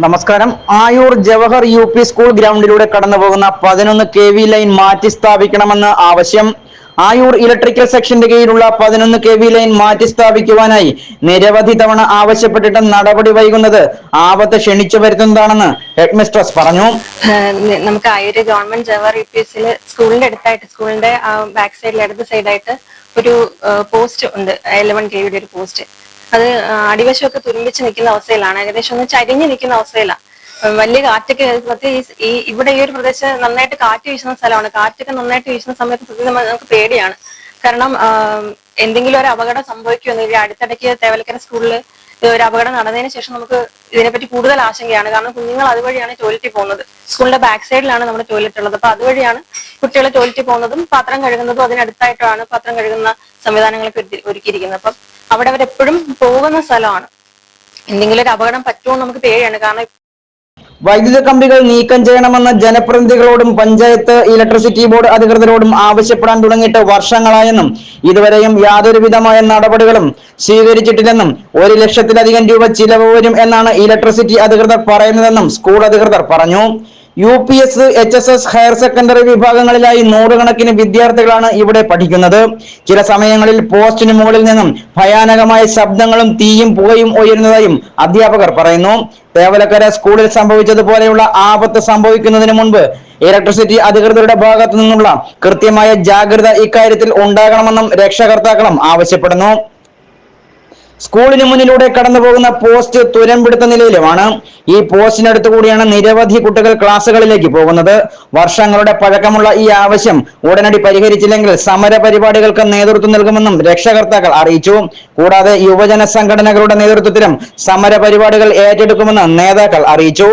നമസ്കാരം. Ayur Jawahar UP. School ഗ്രൗണ്ടിലൂടെ കടന്നുപോകുന്ന 11 kV line മാറ്റി സ്ഥാപിക്കണമെന്ന് ആവശ്യം. ആയൂർ ഇലക്ട്രിക്കൽ സെക്ഷന്റെ കീഴിലുള്ള 11 kV ലൈൻ മാറ്റി സ്ഥാപിക്കുവാനായി നിരവധി തവണ ആവശ്യപ്പെട്ടിട്ടും നടപടി വൈകുന്നത് ആപത്ത് ക്ഷണിച്ചു വരുത്തുന്നതാണെന്ന് ഹെഡ്മിസ്ട്രസ് പറഞ്ഞു. നമുക്ക് ആയൂർ ഗവൺമെന്റ് ജവഹർ യു.പി.എസിൽ സ്കൂളിന്റെ അടുത്തായിട്ട്, സ്കൂളിന്റെ ബാക്ക് സൈഡിൽ ഇടത് സൈഡായിട്ട് ഒരു പോസ്റ്റ് ഉണ്ട്, 11 kV ഒരു പോസ്റ്റ്. അത് അടിവശമൊക്കെ തുരുമ്പിച്ച് നിൽക്കുന്ന അവസ്ഥയിലാണ്, ഏകദേശം ഒന്ന് ചരിഞ്ഞ് നിൽക്കുന്ന അവസ്ഥയിലാണ്. വലിയ കാറ്റൊക്കെ ഇവിടെ ഈ ഒരു പ്രദേശം നന്നായിട്ട് കാറ്റ് വീശുന്ന സ്ഥലമാണ്. കാറ്റൊക്കെ നന്നായിട്ട് വീശുന്ന സമയത്ത് നമുക്ക് പേടിയാണ്. കാരണം എന്തെങ്കിലും ഒരു അപകടം സംഭവിക്കുമെന്നില്ല. അടുത്തിടയ്ക്ക് തേവലക്കര സ്കൂളിൽ ഒരു അപകടം നടന്നതിന് ശേഷം നമുക്ക് ഇതിനെപ്പറ്റി കൂടുതൽ ആശങ്കയാണ്. കാരണം കുഞ്ഞുങ്ങൾ അതുവഴിയാണ് ടോയ്ലറ്റിൽ പോകുന്നത്. സ്കൂളിന്റെ ബാക്ക് സൈഡിലാണ് നമ്മുടെ ടോയ്ലറ്റ് ഉള്ളത്. അപ്പൊ അതുവഴിയാണ് കുട്ടികൾ ടോയ്ലറ്റിൽ പോകുന്നതും പാത്രം കഴുകുന്നതും അതിനടുത്തായിട്ടാണ് പാത്രം കഴുകുന്ന സംവിധാനങ്ങളൊക്കെ ഒരുക്കിയിരിക്കുന്നത്. അപ്പം അവിടെ അവരെപ്പോഴും പോകുന്ന സ്ഥലമാണ്. എന്തെങ്കിലും ഒരു അപകടം പറ്റുമോ നമുക്ക് പേടിയാണ്. കാരണം വൈദ്യുത കമ്പികൾ നീക്കം ചെയ്യണമെന്ന് ജനപ്രതിനിധികളോടും പഞ്ചായത്ത് ഇലക്ട്രിസിറ്റി ബോർഡ് അധികൃതരോടും ആവശ്യപ്പെടാൻ തുടങ്ങിയിട്ട് വർഷങ്ങളായെന്നും ഇതുവരെയും യാതൊരുവിധമായ നടപടികളും സ്വീകരിച്ചിട്ടില്ലെന്നും 1 ലക്ഷത്തിലധികം രൂപ ചിലവ് വരും എന്നാണ് ഇലക്ട്രിസിറ്റി അധികൃതർ പറയുന്നതെന്നും സ്കൂൾ അധികൃതർ പറഞ്ഞു. UPS, HSS ഹയർ സെക്കൻഡറി വിഭാഗങ്ങളിലായി 100 കണക്കിന് വിദ്യാർത്ഥികളാണ് ഇവിടെ പഠിക്കുന്നത്. ചില സമയങ്ങളിൽ പോസ്റ്റിന് മുകളിൽ നിന്നും ഭയാനകമായ ശബ്ദങ്ങളും തീയും പുകയും ഉയരുന്നതായും അധ്യാപകർ പറയുന്നു. തേവലക്കര സ്കൂളിൽ സംഭവിച്ചതുപോലെയുള്ള ആപത്ത് സംഭവിക്കുന്നതിന് മുൻപ് ഇലക്ട്രിസിറ്റി അധികൃതരുടെ ഭാഗത്തു നിന്നുള്ള കൃത്യമായ ജാഗ്രത ഇക്കാര്യത്തിൽ ഉണ്ടാകണമെന്നും രക്ഷകർത്താക്കളും ആവശ്യപ്പെടുന്നു. സ്കൂളിന് മുന്നിലൂടെ കടന്നുപോകുന്ന പോസ്റ്റ് തുരമ്പിടുത്ത നിലയിലുമാണ്. ഈ പോസ്റ്റിനടുത്തു കൂടിയാണ് നിരവധി കുട്ടികൾ ക്ലാസ്സുകളിലേക്ക് പോകുന്നത്. വർഷങ്ങളുടെ പഴക്കമുള്ള ഈ ആവശ്യം ഉടനടി പരിഹരിച്ചില്ലെങ്കിൽ സമര പരിപാടികൾക്ക് നേതൃത്വം നൽകുമെന്നും രക്ഷകർത്താക്കൾ അറിയിച്ചു. കൂടാതെ യുവജന സംഘടനകളുടെ നേതൃത്വത്തിലും സമര പരിപാടികൾ ഏറ്റെടുക്കുമെന്ന് നേതാക്കൾ അറിയിച്ചു.